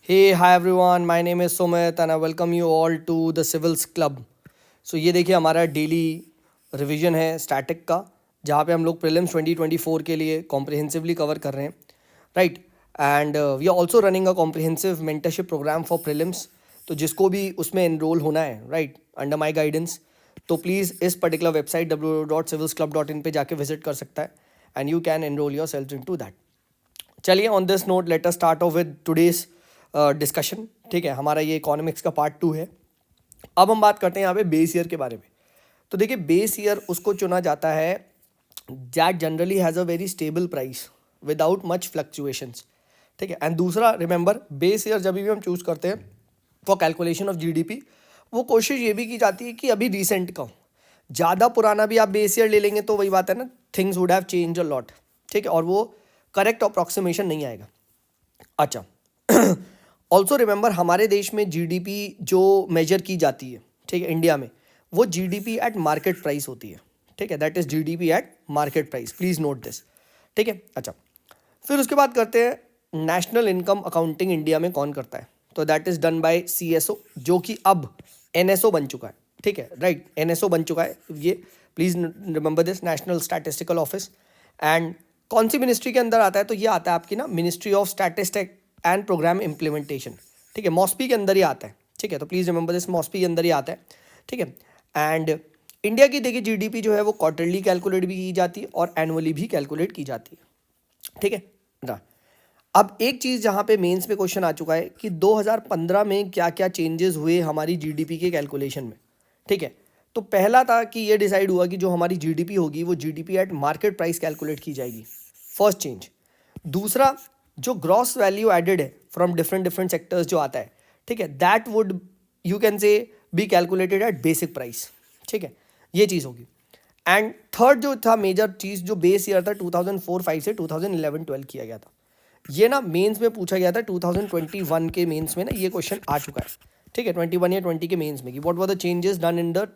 Hey, hi everyone. My name is Sumit and I welcome you all to the Civils Club. ये देखिए हमारा daily revision है static का, जहाँ पे हम लोग प्रीलिम्स 2024 के लिए कॉम्प्रिहेंसिवली कवर कर रहे हैं, right. And we are also running a comprehensive mentorship programme for prelims. तो जिसको भी उसमें एनरोल होना है, राइट, अंडर माई गाइडेंस, तो प्लीज़ इस पर्टिकुलर वेबसाइट www.civilsclub.in पे जाके विजिट कर सकता है and you can enrol yourself into that. चलिए on this note let us start off with today's discussion. ठीक है, हमारा ये इकोनॉमिक्स का पार्ट 2 है। अब हम बात करते हैं यहाँ पे बेस ईयर के बारे में। तो देखिए बेस ईयर उसको चुना जाता है that generally has a very stable price without much fluctuations. ठीक है, एंड दूसरा रिमेंबर, बेस ईयर जब भी हम चूज़ करते हैं फॉर कैलकुलेशन ऑफ जीडीपी, वो कोशिश ये भी की जाती है कि अभी रिसेंट का हो। ज़्यादा पुराना भी आप बेस ईयर ले लेंगे तो वही बात है ना, things would have change a lot. ठीक है, और वो करेक्ट अप्रॉक्सीमेशन नहीं आएगा। अच्छा, ऑल्सो रिमेंबर हमारे देश में जीडीपी जो मेजर की जाती है, ठीक है, इंडिया में, वो जीडीपी एट मार्केट प्राइस होती है। ठीक है, that is GDP at market price, please note this. ठीक है, अच्छा, फिर उसके बाद करते हैं नेशनल इनकम अकाउंटिंग इंडिया में कौन करता है। तो that is done by CSO, जो कि अब एनएसओ बन चुका है। ठीक है, राइट, एनएसओ बन चुका है ये, please remember this, national statistical office. And कौन सी मिनिस्ट्री के अंदर आता है, तो ये आता है आपकी ना ministry of statistic and programme implementation. ठीक है, मॉस्पी के अंदर ही आता है। ठीक है, तो प्लीज़ रिमेंबर दिस, मॉस्पी के अंदर ही आता है। ठीक है, एंड इंडिया की देखिए जीडीपी जो है वो क्वार्टरली कैलकुलेट भी की जाती है और एनुअली भी कैलकुलेट की जाती है। ठीक है ना। अब एक चीज़ जहाँ पे मेंस में क्वेश्चन आ चुका है कि 2015 में क्या क्या चेंजेस हुए हमारी जीडीपी के कैलकुलेशन में। ठीक है, तो पहला था कि ये डिसाइड हुआ कि जो हमारी जीडीपी होगी वो GDP at market price calculate की जाएगी, फर्स्ट चेंज। दूसरा, जो ग्रॉस वैल्यू एडेड है फ्रॉम डिफरेंट डिफरेंट सेक्टर्स जो आता है, ठीक है, दैट वुड यू कैन से be calculated at basic price. ठीक है, ये चीज़ होगी। एंड थर्ड जो था मेजर चीज़, जो बेस ईयर था 2004-05 से 2011-12 किया गया था। ये ना मेंस में पूछा गया था 2021 के मेंस में ना, ये क्वेश्चन आ चुका है। ठीक है, 21 या 20 के मेंस में कि what were the changes done in the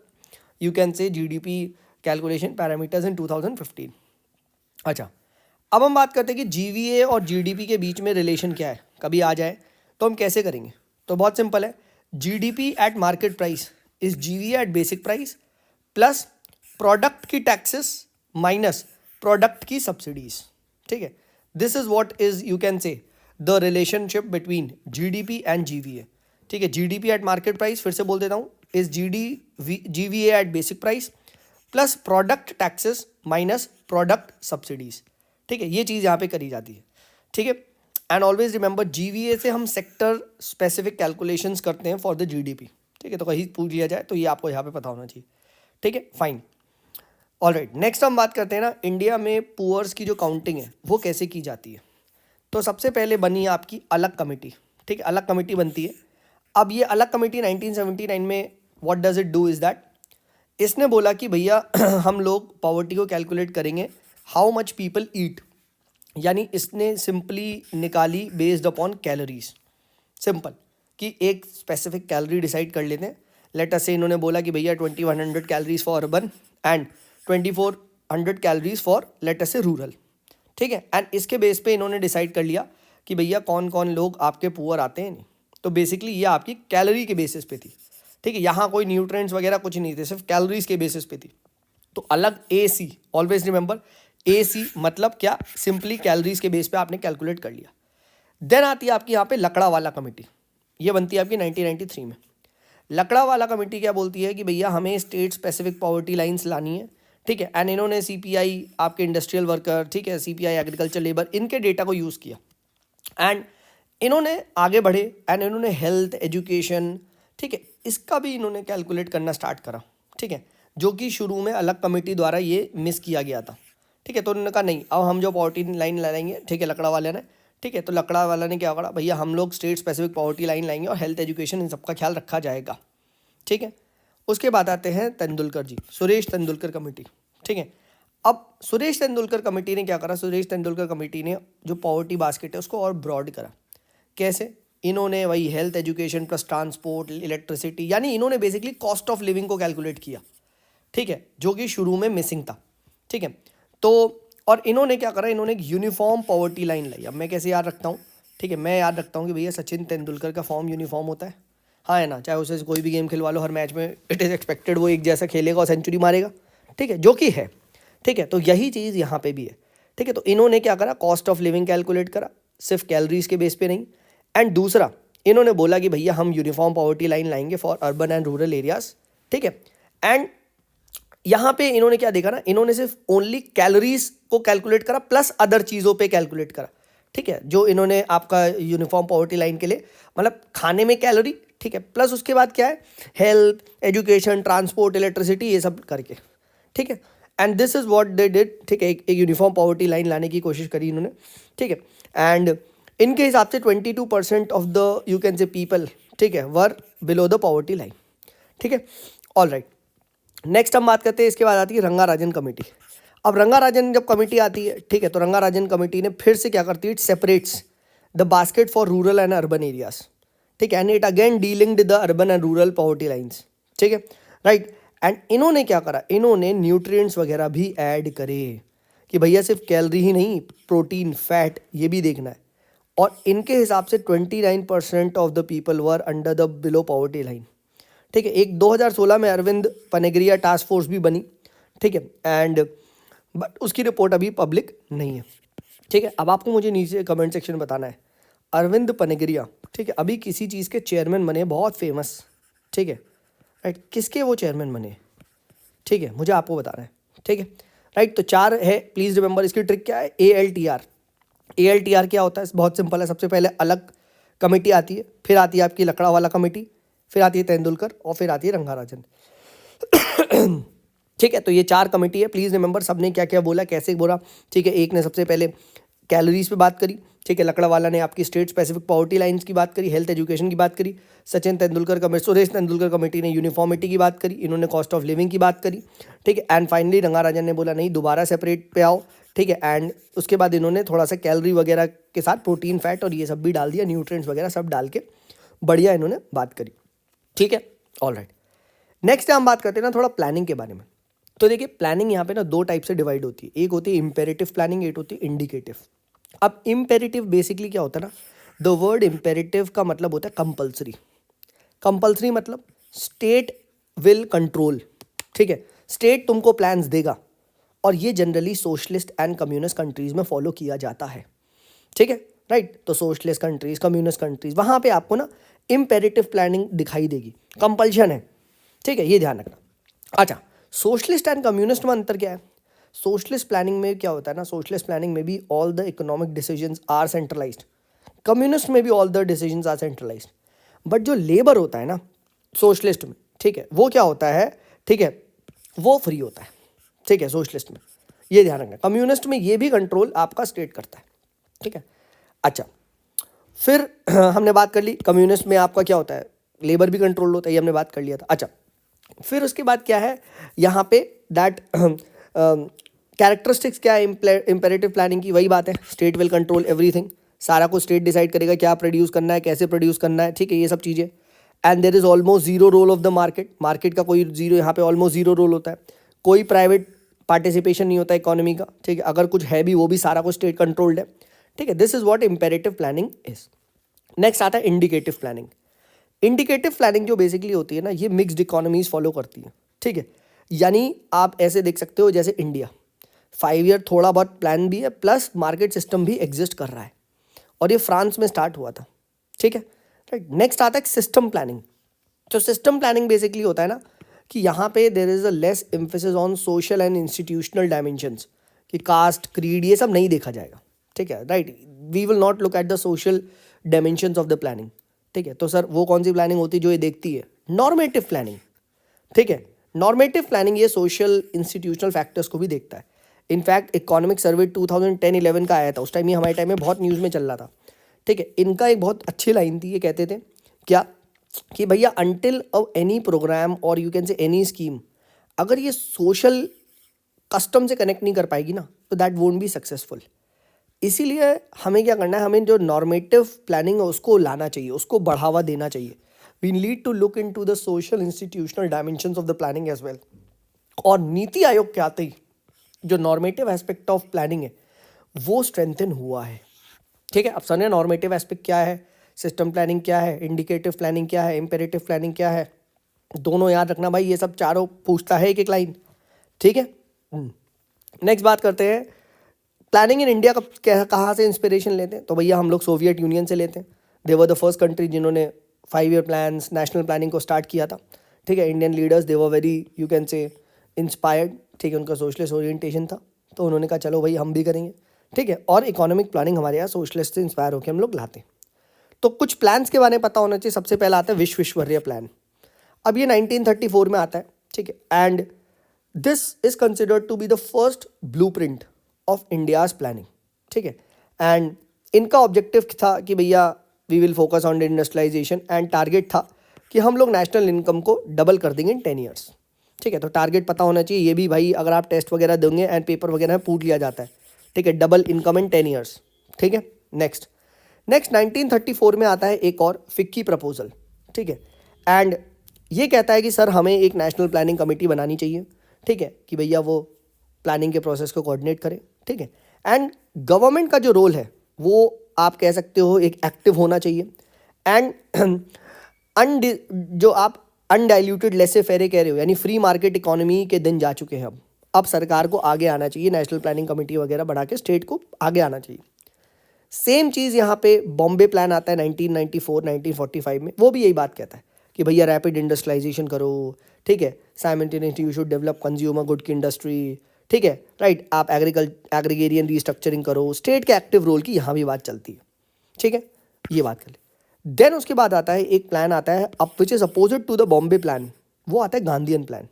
you can से जीडीपी कैलकुलेशन पैरामीटर्स इन 2015। अच्छा, अब हम बात करते हैं कि जीवीए और जीडीपी के बीच में रिलेशन क्या है, कभी आ जाए तो हम कैसे करेंगे। तो बहुत सिंपल है, GDP at market price is GVA eight basic price plus product की टैक्सेस माइनस प्रोडक्ट की सब्सिडीज। ठीक है, this is what is you can से the relationship between GDP and GVA. ठीक है, जीडीपी एट मार्केट प्राइस, फिर से बोल देता हूँ, is GVA eight basic price plus product taxes minus product subsidies. ठीक है, ये चीज़ यहाँ पे करी जाती है। ठीक है, एंड ऑलवेज रिमेंबर जीवीए से हम सेक्टर स्पेसिफिक कैलकुलेशंस करते हैं फॉर द जीडीपी। ठीक है, तो कहीं पूछ लिया जाए तो ये आपको यहाँ पे पता होना चाहिए। ठीक है, फाइन, ऑलराइट। नेक्स्ट हम बात करते हैं ना, इंडिया में पुअर्स की जो काउंटिंग है वो कैसे की जाती है। तो सबसे पहले बनी आपकी अलग कमेटी। ठीक है, अलग कमेटी बनती है। अब ये अलग कमेटी 1979 में what does it do is that, इसने बोला कि भैया हम लोग पॉवर्टी को कैलकुलेट करेंगे हाउ मच पीपल ईट, यानी इसने सिंपली निकाली बेस्ड अपॉन कैलोरीज। सिंपल, कि एक स्पेसिफिक कैलोरी डिसाइड कर लेते हैं। लेट अस से इन्होंने बोला कि भैया 2100 calories for urban and 2400 calories for let us से रूरल। ठीक है, एंड इसके बेस पे इन्होंने डिसाइड कर लिया कि भैया कौन कौन लोग आपके पुअर आते हैं नहीं। तो बेसिकली ये आपकी कैलोरी के बेसिस पे थी। ठीक है, यहाँ कोई न्यूट्रिएंट्स वगैरह कुछ नहीं थे, सिर्फ कैलोरीज के बेसिस पे थी। तो अलग ए सी, ऑलवेज रिमेंबर ए सी मतलब क्या, सिंपली कैलोरीज के बेस पे आपने कैलकुलेट कर लिया। देन आती है आपकी यहाँ पे लकड़ा वाला कमेटी, ये बनती है आपकी 1993 में। लकड़ा वाला कमेटी क्या बोलती है कि भैया हमें स्टेट स्पेसिफिक पॉवर्टी लाइंस लानी है। ठीक है, एंड इन्होंने सीपीआई आपके इंडस्ट्रियल वर्कर, ठीक है, सीपीआई एग्रीकल्चर लेबर, इनके डेटा को यूज़ किया एंड इन्होंने आगे बढ़े एंड इन्होंने हेल्थ एजुकेशन, ठीक है, इसका भी इन्होंने कैलकुलेट करना स्टार्ट करा। ठीक है, जो कि शुरू में अलग कमेटी द्वारा ये मिस किया गया था। ठीक है, तो उन्होंने कहा नहीं, अब हम जो पॉवर्टी लाइन लाएंगे, ठीक है, लकड़ा वाले ने। ठीक है, तो लकड़ा वाला ने क्या करा, भैया हम लोग स्टेट स्पेसिफिक पॉवर्टी लाइन लाएंगे और हेल्थ एजुकेशन इन सबका ख्याल रखा जाएगा। ठीक है, उसके बाद आते हैं तेंदुलकर जी, सुरेश तेंदुलकर कमेटी। ठीक है, अब सुरेश तेंदुलकर कमेटी ने क्या करा, सुरेश तेंदुलकर कमेटी ने जो पॉवर्टी बास्केट है उसको और ब्रॉड करा। कैसे, इन्होंने वही health education plus transport electricity, यानी इन्होंने बेसिकली कॉस्ट ऑफ लिविंग को कैलकुलेट किया। ठीक है, जो कि शुरू में मिसिंग था। ठीक है, तो और इन्होंने क्या करा, इन्होंने एक यूनिफॉर्म पॉवर्टी लाइन लाई। अब मैं कैसे याद रखता हूँ, ठीक है, मैं याद रखता हूँ कि भैया सचिन तेंदुलकर का फॉर्म यूनिफॉर्म होता है, हाँ है ना, चाहे उसे कोई भी गेम खिलवा लो, हर मैच में इट इज़ एक्सपेक्टेड वो एक जैसा खेलेगा और सेंचुरी मारेगा, ठीक है, जो कि है, ठीक है। तो यही चीज़ यहाँ पे भी है, ठीक है। तो इन्होंने क्या करा, कॉस्ट ऑफ लिविंग कैलकुलेट करा, सिर्फ कैलोरीज के बेस पे नहीं। एंड दूसरा, इन्होंने बोला कि भैया हम यूनिफॉर्म पॉवर्टी लाइन लाएंगे for urban and rural areas, ठीक है। एंड यहाँ पे इन्होंने क्या देखा ना, इन्होंने सिर्फ ओनली कैलोरीज को कैलकुलेट करा प्लस अदर चीज़ों पे कैलकुलेट करा, ठीक है, जो इन्होंने आपका यूनिफॉर्म पॉवर्टी लाइन के लिए, मतलब खाने में कैलोरी, ठीक है, प्लस उसके बाद क्या है, हेल्थ, एजुकेशन, ट्रांसपोर्ट, इलेक्ट्रिसिटी, ये सब करके, ठीक है। And this is what they did, ठीक है, एक यूनिफॉर्म पॉवर्टी लाइन लाने की कोशिश करी इन्होंने, ठीक है। एंड इनके हिसाब से 22% ऑफ द यू कैन से पीपल, ठीक है, वर बिलो द पॉवर्टी लाइन, ठीक है। ऑल राइट, नेक्स्ट हम बात करते हैं, इसके बाद आती है रंगाराजन कमेटी। अब रंगाराजन जब कमेटी आती है, ठीक है, तो रंगाराजन कमेटी ने फिर से क्या करती है, it separates the basket for rural and urban areas, ठीक है, and it again dealing the urban and rural poverty lines, ठीक है, राइट। एंड इन्होंने क्या करा, इन्होंने न्यूट्रिएंट्स वगैरह भी ऐड करे कि भैया सिर्फ कैलोरी ही नहीं, प्रोटीन, फैट, ये भी देखना है। और इनके हिसाब से 29% of the people were under the below poverty line, ठीक है। एक 2016 में अरविंद पनेगरिया टास्क फोर्स भी बनी, ठीक है, एंड बट उसकी रिपोर्ट अभी पब्लिक नहीं है, ठीक है। अब आपको मुझे नीचे कमेंट सेक्शन में बताना है, अरविंद पनेगरिया, ठीक है, अभी किसी चीज़ के चेयरमैन बने, बहुत फेमस, ठीक है, राइट, किसके वो चेयरमैन बने, ठीक है, मुझे आपको बताना है, ठीक है, राइट। तो 4 है, प्लीज़ रिमेंबर, इसकी ट्रिक क्या है, ALTR। ALTR क्या होता है, बहुत सिंपल है, सबसे पहले अलग कमेटी आती है, फिर आती है आपकी लकड़ा वाला कमेटी, फिर आती है तेंदुलकर, और फिर आती है रंगाराजन, ठीक है। तो ये 4 कमेटी है, प्लीज़ रिमेंबर सबने क्या क्या बोला, कैसे बोला, ठीक है। एक ने सबसे पहले कैलोरीज पे बात करी, ठीक है, लकड़ा वाला ने आपकी स्टेट स्पेसिफिक पॉवर्टी लाइंस की बात करी, हेल्थ एजुकेशन की बात करी, सचिन तेंदुलकर कमेटी, सुरेश तेंदुलकर कमेटी ने यूनिफॉर्मिटी की बात करी, इन्होंने कॉस्ट ऑफ लिविंग की बात करी, ठीक है। एंड फाइनली रंगाराजन ने बोला नहीं, दोबारा सेपरेट पे आओ, ठीक है। एंड उसके बाद इन्होंने थोड़ा सा कैलोरी वगैरह के साथ प्रोटीन, फैट और ये सब भी डाल दिया, न्यूट्रिएंट्स वगैरह सब डाल के बढ़िया इन्होंने बात करी, ठीक है। ऑल राइट, नेक्स्ट हम बात करते हैं ना थोड़ा प्लानिंग के बारे में। तो देखिए, प्लानिंग यहाँ पे ना 2 टाइप से डिवाइड होती है, एक होती है इम्पेरेटिव प्लानिंग, एक होती है इंडिकेटिव। अब इम्पेरेटिव बेसिकली क्या होता है ना, द वर्ड इम्पेरेटिव का मतलब होता है कंपल्सरी। कंपल्सरी मतलब स्टेट विल कंट्रोल, ठीक है, स्टेट तुमको प्लान्स देगा, और ये generally socialist and communist countries में फॉलो किया जाता है, ठीक है, राइट। तो सोशलिस्ट कंट्रीज, कम्युनिस्ट कंट्रीज, वहाँ पे आपको ना इम्पेरेटिव प्लानिंग दिखाई देगी, कंपल्शन है, ठीक है, ये ध्यान रखना। अच्छा, सोशलिस्ट एंड कम्युनिस्ट में अंतर क्या है, सोशलिस्ट प्लानिंग में क्या होता है ना, सोशलिस्ट प्लानिंग में भी all the economic decisions are centralised, communist में भी all the decisions are centralised, but जो लेबर होता है ना सोशलिस्ट में, ठीक है, वो क्या होता है, ठीक है, वो फ्री होता है, ठीक है, सोशलिस्ट में, ये ध्यान रखना। कम्युनिस्ट में ये भी कंट्रोल आपका स्टेट करता है, ठीक है। अच्छा, फिर हमने बात कर ली कम्युनिस्ट में आपका क्या होता है, लेबर भी कंट्रोल होता है, ये हमने बात कर लिया था। अच्छा, फिर उसके बाद क्या है यहाँ पे, दैट कैरेक्टरिस्टिक्स क्या है इम्पेरेटिव प्लानिंग की, वही बात है, स्टेट विल कंट्रोल एवरीथिंग, सारा कुछ स्टेट डिसाइड करेगा क्या प्रोड्यूस करना है, कैसे प्रोड्यूस करना है, ठीक है, ये सब चीज़ें। And there is almost zero role of the market, market का कोई जीरो, यहाँ पे ऑलमोस्ट जीरो रोल होता है, कोई प्राइवेट पार्टिसिपेशन नहीं होता इकोनॉमी का, ठीक है, अगर कुछ है भी वो भी सारा कुछ स्टेट कंट्रोल्ड है, ठीक है। This is what imperative planning is. Next आता है इंडिकेटिव प्लानिंग। इंडिकेटिव प्लानिंग जो बेसिकली होती है ना, ये मिक्स्ड इकोनॉमीज फॉलो करती है, ठीक है, यानी आप ऐसे देख सकते हो जैसे इंडिया 5 ईयर थोड़ा बहुत प्लान भी है, प्लस मार्केट सिस्टम भी एग्जिस्ट कर रहा है, और ये फ्रांस में स्टार्ट हुआ था, ठीक है, राइट। नेक्स्ट आता है सिस्टम प्लानिंग। तो सिस्टम प्लानिंग बेसिकली होता है ना कि यहाँ पे there is a less emphasis on social and institutional dimensions, कि कास्ट, क्रीड, ये सब नहीं देखा जाएगा, ठीक है, right. We will not look at the social dimensions of the planning, ठीक है। तो सर वो कौन सी प्लानिंग होती है जो ये देखती है, नॉर्मेटिव प्लानिंग, ठीक है। नॉर्मेटिव प्लानिंग ये सोशल इंस्टीट्यूशनल फैक्टर्स को भी देखता है। इनफैक्ट इकोनॉमिक सर्वे 2010-11 का आया था, उस टाइम ये हमारे टाइम में बहुत न्यूज़ में चल रहा था, ठीक है। इनका एक बहुत अच्छी लाइन थी, ये कहते थे क्या कि भैया अंटिल एनी प्रोग्राम और यू कैन से एनी स्कीम, अगर ये सोशल कस्टम से कनेक्ट नहीं कर पाएगी ना, तो दैट वोंट बी सक्सेसफुल। इसीलिए हमें क्या करना है, हमें जो नॉर्मेटिव प्लानिंग है उसको लाना चाहिए, उसको बढ़ावा देना चाहिए। We need to look into the social institutional dimensions of the planning as well. और नीति आयोग के आते ही जो नॉर्मेटिव एस्पेक्ट ऑफ प्लानिंग है वो स्ट्रेंथन हुआ है, ठीक है, अब समझे नॉर्मेटिव एस्पेक्ट क्या है, सिस्टम प्लानिंग क्या है, इंडिकेटिव प्लानिंग क्या है, इम्पेरेटिव प्लानिंग क्या है, दोनों याद रखना भाई, ये सब चारों पूछता है एक एक लाइन। ठीक है, नेक्स्ट बात करते हैं प्लानिंग इन इंडिया कहाँ से इंस्पिरेशन लेते हैं। तो भैया हम लोग सोवियत यूनियन से लेते हैं। दे वर द फर्स्ट कंट्री जिन्होंने 5 ईयर प्लान्स, नेशनल प्लानिंग को स्टार्ट किया था। ठीक है, Indian leaders they were very you can से इंस्पायर्ड। ठीक है, उनका सोशलिस्ट ओरिएंटेशन था, तो उन्होंने कहा चलो भाई हम भी करेंगे। ठीक है, और इकोनॉमिक प्लानिंग हमारे यहाँ सोशलिस्ट से इंस्पायर होकर हम लोग लाते हैं। तो कुछ प्लान्स के बारे में पता होना चाहिए। सबसे पहला आता है विश्वेश्वरैया प्लान। अब ये 1934 में आता है। ठीक है, and this is considered to be the first blueprint of India's planning. ठीक है, एंड इनका ऑब्जेक्टिव था कि भैया we will focus on industrialisation, and target था कि हम लोग नेशनल इनकम को डबल कर देंगे इन 10 ईयर्स। ठीक है, तो टारगेट पता होना चाहिए। ये भी भाई अगर आप टेस्ट वगैरह देंगे एंड पेपर वगैरह में पूछ लिया जाता है। ठीक है, डबल इनकम इन 10 ईयर्स। ठीक है, नेक्स्ट 1934 में आता है एक और फिक्की प्रपोजल। ठीक है, एंड ये कहता है कि सर हमें एक नेशनल प्लानिंग कमेटी बनानी चाहिए। ठीक है, कि भैया वो प्लानिंग के प्रोसेस को कोऑर्डिनेट करे। ठीक है, एंड गवर्नमेंट का जो रोल है वो आप कह सकते हो एक एक्टिव होना चाहिए। एंड जो आप अनडाइल्यूटेड लेसे फेरे कह रहे हो, यानी फ्री मार्केट इकोनॉमी के दिन जा चुके हैं। अब सरकार को आगे आना चाहिए, नेशनल प्लानिंग कमेटी वगैरह बना के स्टेट को आगे आना चाहिए। सेम चीज़ यहाँ पे बॉम्बे प्लान आता है 1994 1945 में। वो भी यही बात कहता है कि भैया रैपिड इंडस्ट्रियलाइजेशन करो। ठीक है, simultaneously you should develop consumer good की इंडस्ट्री। ठीक है, राइट, आप एग्रीगेरियन रीस्ट्रक्चरिंग करो। स्टेट के एक्टिव रोल की यहाँ भी बात चलती है। ठीक है, ये बात कर ले। देन उसके बाद आता है एक प्लान आता है अब which is opposite to the Bombay plan, वो आता है गांधीयन प्लान।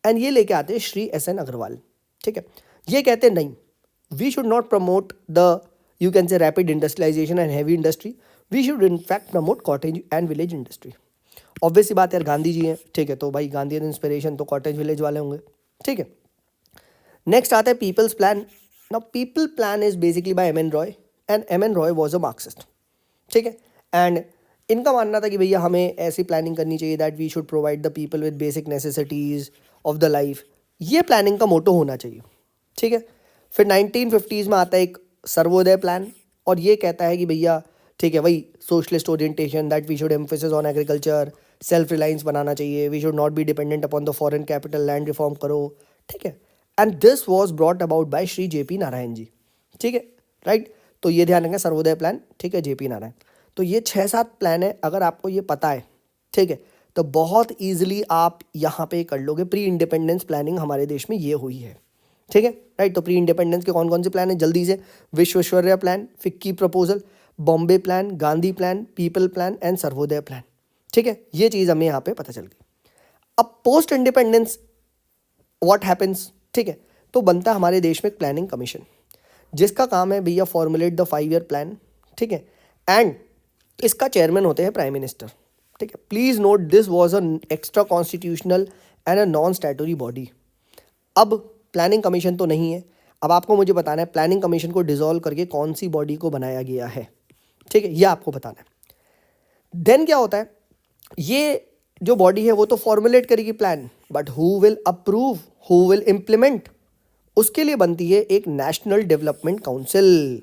एंड ये लेके आते हैं श्री SN अग्रवाल। ठीक है, ये कहते हैं नहीं, we should not promote the you can say rapid industrialisation and heavy industry, we should in fact promote cottage and village industry. Obvious सी बात यार, गांधी जी हैं। ठीक है, तो भाई गांधीयन इंस्पिरेशन तो कॉटेज विलेज वाले होंगे। ठीक है, नेक्स्ट आता है people's plan. Now people plan is basically by MN Roy, and MN Roy was a Marxist. ठीक है, एंड इनका मानना था कि भैया हमें ऐसी प्लानिंग करनी चाहिए that we should provide the people with basic necessities of the life. ये प्लानिंग का मोटो होना चाहिए। ठीक है, फिर 1950s में आता है एक सर्वोदय प्लान, और ये कहता है कि भैया ठीक है वही socialist orientation that we should emphasis on agriculture, self reliance बनाना चाहिए, we should not be dependent upon the foreign capital, land reform करो। ठीक है, and this was brought about by Shri JP Narayan ji. ठीक है, राइट, तो ये ध्यान रखें सर्वोदय प्लान। ठीक है, JP नारायण। तो ये 6-7 प्लान है, अगर आपको ये पता है ठीक है तो बहुत ईजिली आप यहाँ पे कर लोगे। प्री इंडिपेंडेंस प्लानिंग हमारे देश में ये हुई है। ठीक है, राइट, तो प्री इंडिपेंडेंस के कौन कौन से प्लान है जल्दी से, Visvesvaraya plan, FICCI proposal, Bombay plan, Gandhi plan, people plan and Sarvodaya plan. ठीक है, ये चीज़ हमें यहाँ पे पता चल गई। अब पोस्ट इंडिपेंडेंस व्हाट हैपन्स। ठीक है, तो बनता है हमारे देश में एक प्लानिंग कमीशन, जिसका काम है भैया फॉर्मुलेट द 5 ईयर प्लान। ठीक है, एंड इसका चेयरमैन होते हैं प्राइम मिनिस्टर। ठीक है, please note this was a extra constitutional and a non statutory body. अब प्लानिंग कमीशन तो नहीं है, अब आपको मुझे बताना है प्लानिंग कमीशन को डिसॉल्व करके कौन सी बॉडी को बनाया गया है। ठीक है, ये आपको बताना है। देन क्या होता है, ये जो बॉडी है वो तो फॉर्मुलेट करेगी plan, but who will approve, who will implement, उसके लिए बनती है एक नेशनल डेवलपमेंट काउंसिल।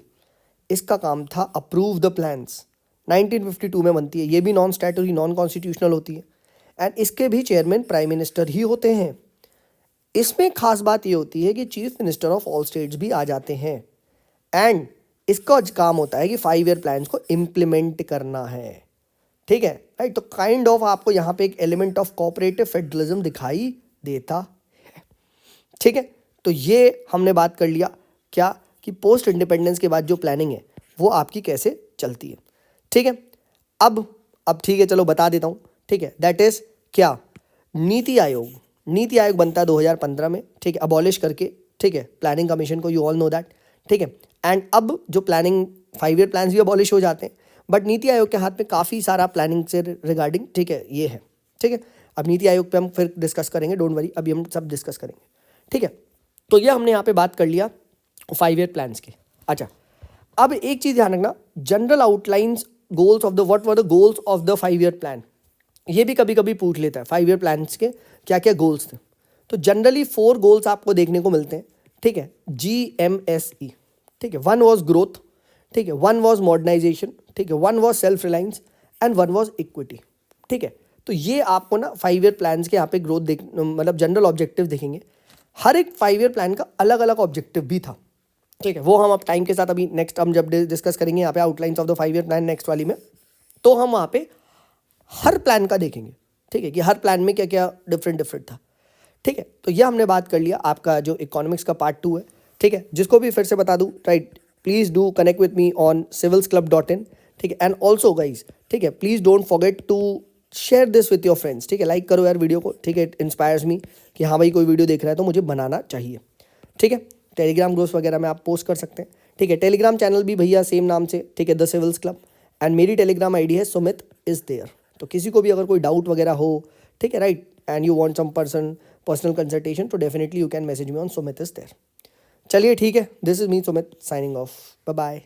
इसका काम था अप्रूव द प्लान्स। 1952 में बनती है, ये भी नॉन स्टैट्यूटरी नॉन कॉन्स्टिट्यूशनल होती है, एंड इसके भी चेयरमैन प्राइम मिनिस्टर ही होते हैं। इसमें खास बात ये होती है कि chief minister of all states भी आ जाते हैं, एंड इसका काम होता है कि 5 ईयर प्लान्स को इम्प्लीमेंट करना है। ठीक है, राइट, तो काइंड ऑफ आपको यहाँ पे एक एलिमेंट ऑफ कोऑपरेटिव फेडरलिज्म दिखाई देता है। ठीक है, तो ये हमने बात कर लिया क्या कि पोस्ट इंडिपेंडेंस के बाद जो प्लानिंग है वो आपकी कैसे चलती है। ठीक है, अब ठीक है चलो बता देता हूँ। ठीक है, दैट इज क्या, नीति आयोग। नीति आयोग बनता है 2015 में। ठीक है, अबॉलिश करके। ठीक है, प्लानिंग कमीशन को, यू ऑल नो दैट। ठीक है, एंड अब जो प्लानिंग 5 ईयर प्लान्स भी अबॉलिश हो जाते हैं, बट नीति आयोग के हाथ में काफ़ी सारा प्लानिंग से रिगार्डिंग ठीक है ये है। ठीक है, अब नीति आयोग पे हम फिर डिस्कस करेंगे, डोंट वरी, अभी हम सब डिस्कस करेंगे। ठीक है, तो ये हमने यहाँ पे बात कर लिया 5 ईयर प्लान्स की। अच्छा, अब एक चीज़ ध्यान रखना, general outlines goals of the what were the goals of the 5 year plan. ये भी कभी कभी पूछ लेता है 5 ईयर प्लान्स के क्या क्या गोल्स थे। तो जनरली 4 गोल्स आपको देखने को मिलते हैं। ठीक है, GMSE। ठीक है, 1 वॉज ग्रोथ। ठीक है, वन वॉज मॉडर्नाइजेशन, ठीक है, one was self reliance and one was equity, ठीक है। तो ये आपको ना 5 ईयर प्लान्स के यहाँ पे ग्रोथ देख मतलब जनरल ऑब्जेक्टिव दिखेंगे। हर एक 5 ईयर प्लान का अलग अलग ऑब्जेक्टिव भी था, ठीक है। वो हम अब टाइम के साथ अभी नेक्स्ट हम जब डिस्कस करेंगे यहाँ पे outlines of the 5 year plan next वाली में, तो हम वहाँ पे हर प्लान का देखेंगे, ठीक है, कि हर प्लान में क्या क्या डिफरेंट था, ठीक है। तो ये हमने बात कर लिया आपका जो इकोनॉमिक्स का पार्ट 2 है, ठीक है। जिसको भी फिर से बता दूँ, right, please do connect with me on civilsclub.in, ठीक है। एंड ऑल्सो गाइज, ठीक है, please don't forget to share this with your friends, ठीक है। लाइक करो यार वीडियो को, ठीक है। इट इंस्पायर्स मी कि हाँ भाई कोई वीडियो देख रहा है तो मुझे बनाना चाहिए, ठीक है। टेलीग्राम ग्रुप्स वगैरह में आप पोस्ट कर सकते हैं, ठीक है। टेलीग्राम चैनल भी भैया सेम नाम से, ठीक है, द सिविल्स क्लब। एंड मेरी टेलीग्राम आईडी है सुमित इज़ देयर। तो किसी को भी अगर कोई डाउट वगैरह हो, ठीक है, right, and you want some personal consultation, तो definitely you can message me on Sumit is there. चलिए ठीक है, this is me Sumit signing off, bye bye.